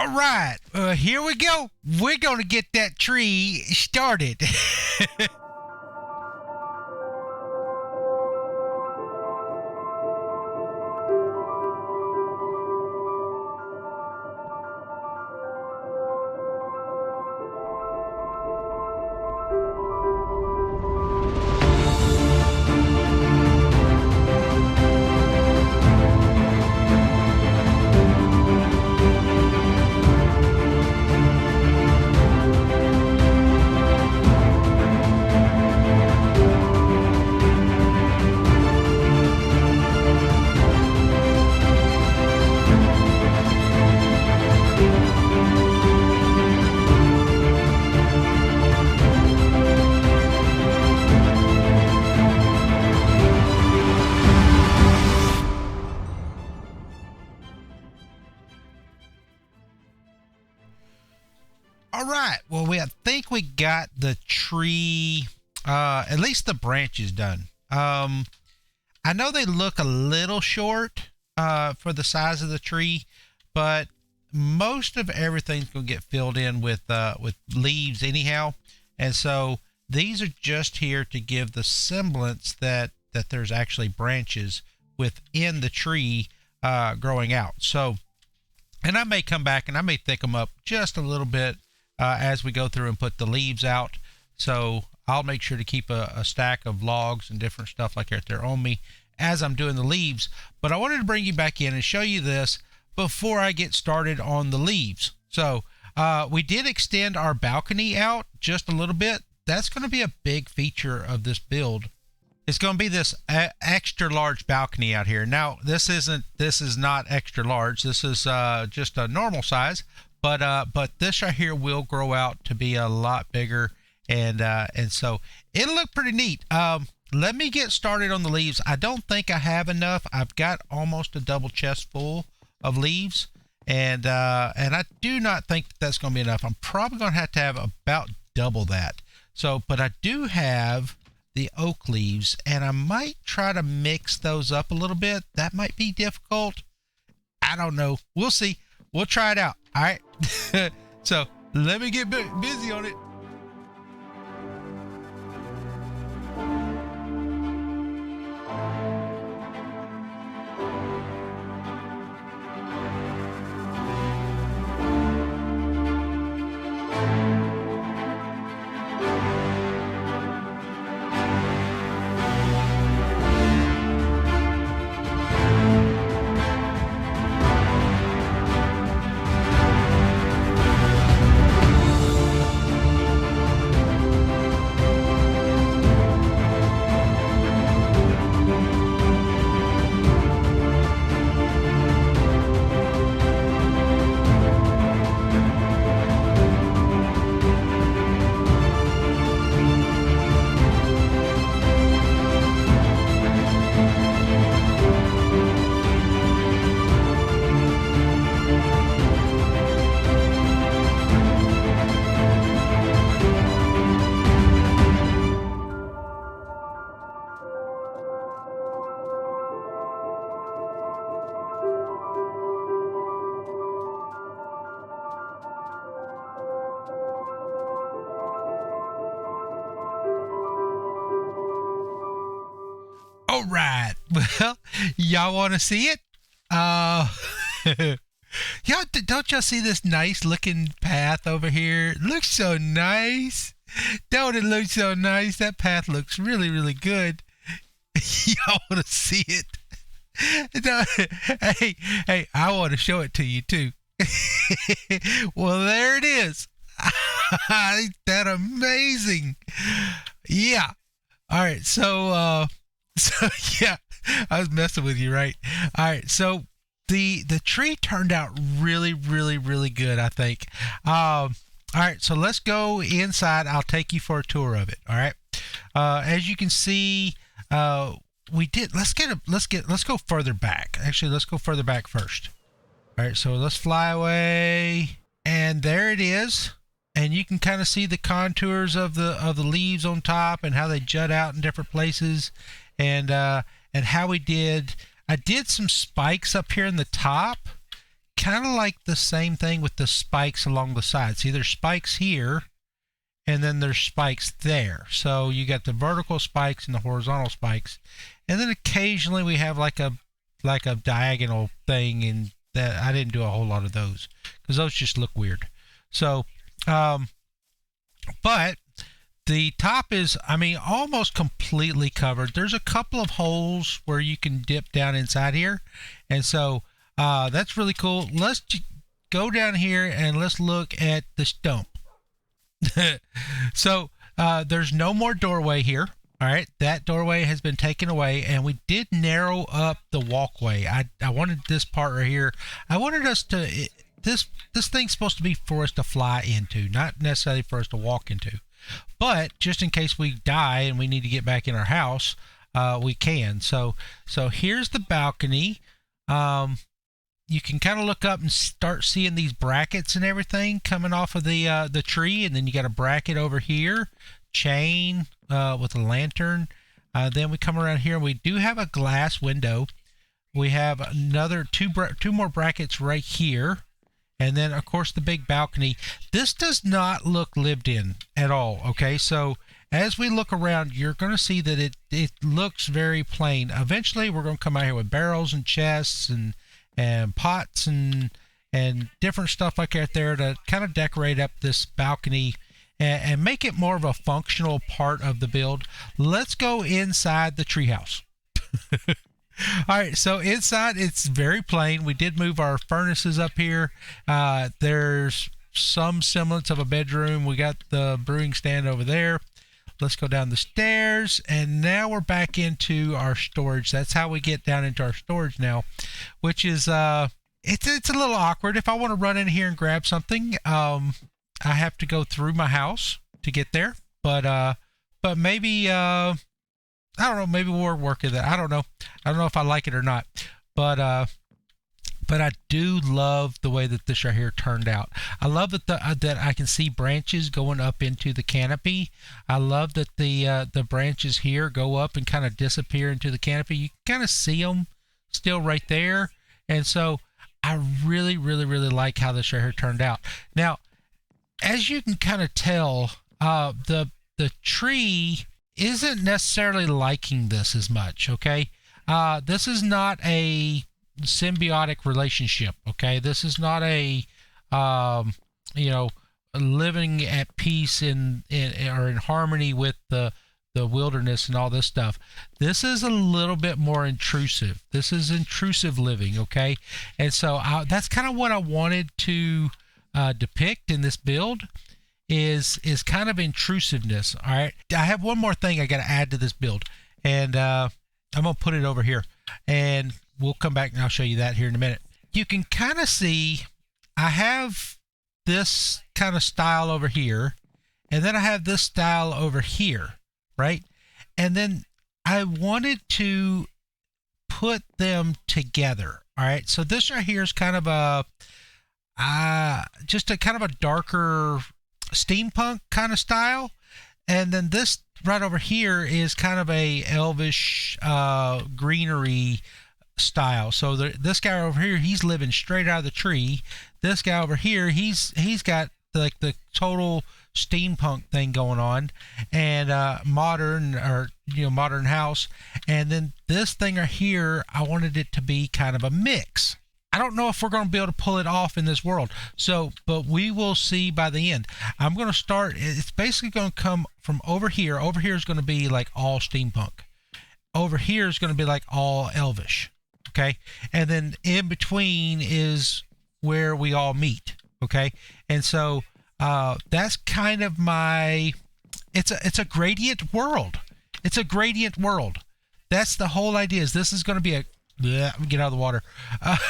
All right, here we go. We're gonna get that tree started. All right. Well, I think we got the tree, at least the branches done. I know they look a little short for the size of the tree, but most of everything's gonna get filled in with leaves anyhow, and so these are just here to give the semblance that there's actually branches within the tree growing out. So, and I may come back and I may thick them up just a little bit as we go through and put the leaves out. So I'll make sure to keep a stack of logs and different stuff like that there on me as I'm doing the leaves. But I wanted to bring you back in and show you this before I get started on the leaves. So we did extend our balcony out just a little bit. That's going to be a big feature of this build. It's going to be this extra large balcony out here. Now this is not extra large. This is just a normal size. But this right here will grow out to be a lot bigger, and so it'll look pretty neat. Let me get started on the leaves. I don't think I have enough. I've got almost a double chest full of leaves, and I do not think that's going to be enough. I'm probably going to have about double that. So, but I do have the oak leaves, and I might try to mix those up a little bit. That might be difficult. I don't know. We'll see. We'll try it out. All right. So let me get busy on it. All right. Well, y'all want to see it? Y'all, don't y'all see this nice looking path over here? It looks so nice. Don't it look so nice? That path looks really, really good. Y'all want to see it? No, hey, I want to show it to you too. Well, there it is. Ain't that amazing? Yeah. All right. So yeah, I was messing with you, right? All right. So the tree turned out really, really, really good, I think. All right. So let's go inside. I'll take you for a tour of it. All right. As you can see, we did. Let's go further back. Actually, let's go further back first. All right. So let's fly away, and there it is. And you can kind of see the contours of the leaves on top and how they jut out in different places, and how I did some spikes up here in the top, kind of like the same thing with the spikes along the sides. See, there's spikes here, and then there's spikes there. So you got the vertical spikes and the horizontal spikes, and then occasionally we have like a diagonal thing, and that I didn't do a whole lot of those because those just look weird. So, but the top is, I mean, almost completely covered. There's a couple of holes where you can dip down inside here, and so that's really cool. Let's go down here and let's look at the stump. So there's no more doorway here. All right, that doorway has been taken away, and we did narrow up the walkway. I wanted this part right here. I wanted us to this thing's supposed to be for us to fly into, not necessarily for us to walk into. But just in case we die and we need to get back in our house, we can. So here's the balcony. You can kind of look up and start seeing these brackets and everything coming off of the tree, and then you got a bracket over here, chain with a lantern. Then we come around here. We do have a glass window. We have another two more brackets right here. And then, of course, the big balcony. This does not look lived in at all, okay? So as we look around, you're going to see that it looks very plain. Eventually, we're going to come out here with barrels and chests and pots and different stuff like that there to kind of decorate up this balcony and make it more of a functional part of the build. Let's go inside the treehouse. All right, so inside it's very plain. We did move our furnaces up here. There's some semblance of a bedroom. We got the brewing stand over there. Let's go down the stairs, and now we're back into our storage. That's how we get down into our storage now, which is it's a little awkward. If I want to run in here and grab something, I have to go through my house to get there. But maybe I don't know, maybe we'll work with it. I don't know if I like it or not, but I do love the way that this right here turned out. I love that that I can see branches going up into the canopy. I love that the branches here go up and kind of disappear into the canopy. You can kind of see them still right there, and so I really like how this right here turned out. Now, as you can kind of tell, the tree isn't necessarily liking this as much, okay? This is not a symbiotic relationship, okay? This is not a, living at peace or in harmony with the wilderness and all this stuff. This is a little bit more intrusive. This is intrusive living, okay? And so that's kind of what I wanted to depict in this build. Is kind of intrusiveness. All right, I have one more thing I got to add to this build, and I'm gonna put it over here, and we'll come back and I'll show you that here in a minute. You can kind of see I have this kind of style over here, and then I have this style over here, right? And then I wanted to put them together. All right, so this right here is kind of a just a kind of a darker steampunk kind of style, and then this right over here is kind of a elvish greenery style. So this guy over here, he's living straight out of the tree. This guy over here, he's got like the total steampunk thing going on, and modern house. And then this thing right here, I wanted it to be kind of a mix. I don't know if we're going to be able to pull it off in this world. So, but we will see by the end. I'm going to start. It's basically going to come from over here. Over here is going to be like all steampunk. Over here is going to be like all elvish. Okay. And then in between is where we all meet. Okay. And so, that's kind of it's a gradient world. It's a gradient world. That's the whole idea. Is this is going to be get out of the water.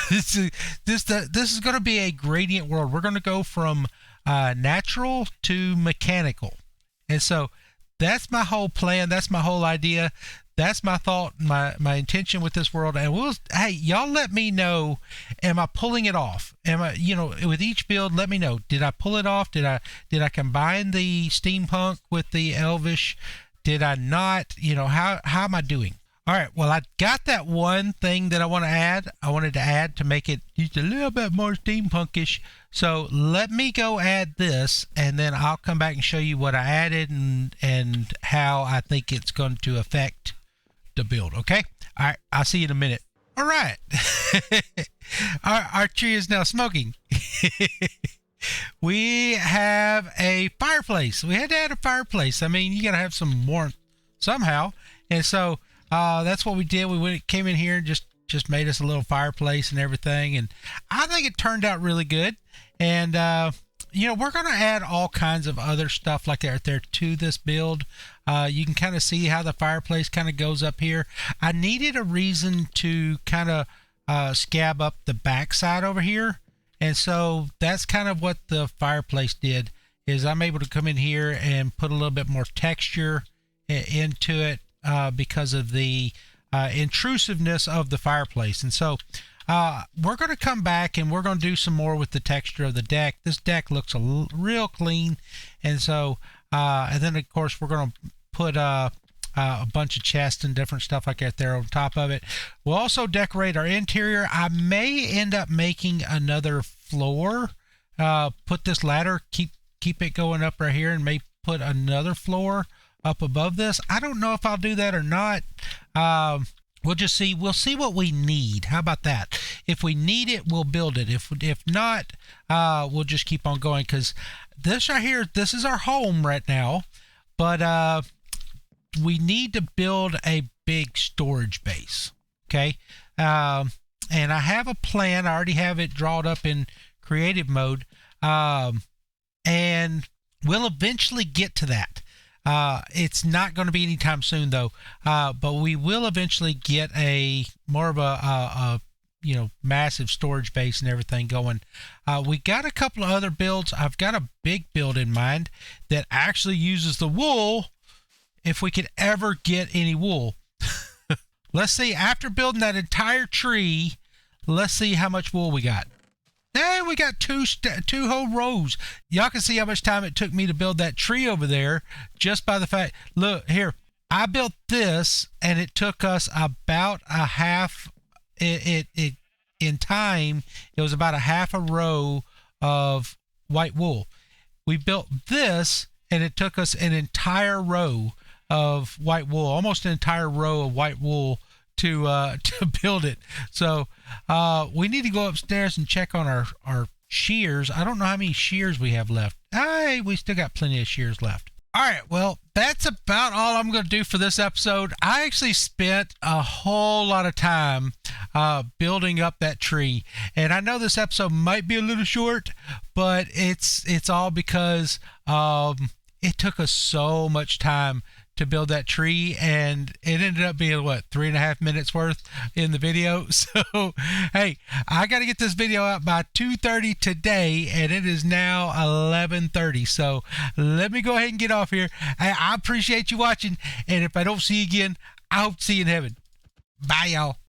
This is going to be a gradient world. We're going to go from natural to mechanical, and so that's my whole plan. That's my whole idea. That's my thought, my intention with this world. And hey, y'all let me know, am I pulling it off? Am I, with each build, let me know. Did I pull it off? Did I combine the steampunk with the elvish? Did I not? How am I doing? All right, well, I got that one thing that I want to add. I wanted to add to make it just a little bit more steampunkish. So let me go add this, and then I'll come back and show you what I added and how I think it's going to affect the build, okay? All right, I'll see you in a minute. All right. our tree is now smoking. We have a fireplace. We had to add a fireplace. I mean, you got to have some warmth somehow. And so that's what we did. Came in here and just made us a little fireplace and everything. And I think it turned out really good. And, we're going to add all kinds of other stuff like that there to this build. You can kind of see how the fireplace kind of goes up here. I needed a reason to kind of scab up the backside over here. And so that's kind of what the fireplace did, is I'm able to come in here and put a little bit more texture into it because of the intrusiveness of the fireplace. And so we're going to come back and we're going to do some more with the texture of the deck. This deck looks real clean. And so, and then of course we're going to put a bunch of chests and different stuff like that there on top of it. We'll also decorate our interior. I may end up making another floor, put this ladder, keep it going up right here, and may put another floor up above this. I don't know if I'll do that or not. We'll just see. We'll see what we need. How about that? If we need it, we'll build it. If not, we'll just keep on going, because this right here, this is our home right now, but we need to build a big storage base. Okay. And I have a plan. I already have it drawn up in creative mode. And we'll eventually get to that. It's not going to be anytime soon though. But we will eventually get more of a massive storage base and everything going. We got a couple of other builds. I've got a big build in mind that actually uses the wool, if we could ever get any wool. Let's see, after building that entire tree, let's see how much wool we got. Hey, we got two whole rows. Y'all can see how much time it took me to build that tree over there, just by the fact, look here, I built this and it took us about a half, in time, it was about a half a row of white wool. We built this and it took us an entire row of white wool, almost an entire row of white wool to build it. So we need to go upstairs and check on our shears. I don't know how many shears we have left. Hey, we still got plenty of shears left. All right, well, that's about all I'm going to do for this episode. I actually spent a whole lot of time building up that tree, and I know this episode might be a little short, but it's all because it took us so much time to build that tree, and it ended up being 3.5 minutes worth in the video. So hey, I got to get this video out by 2:30 today, and it is now 11:30. So let me go ahead and get off here. I appreciate you watching, and if I don't see you again, I hope to see you in heaven. Bye, y'all.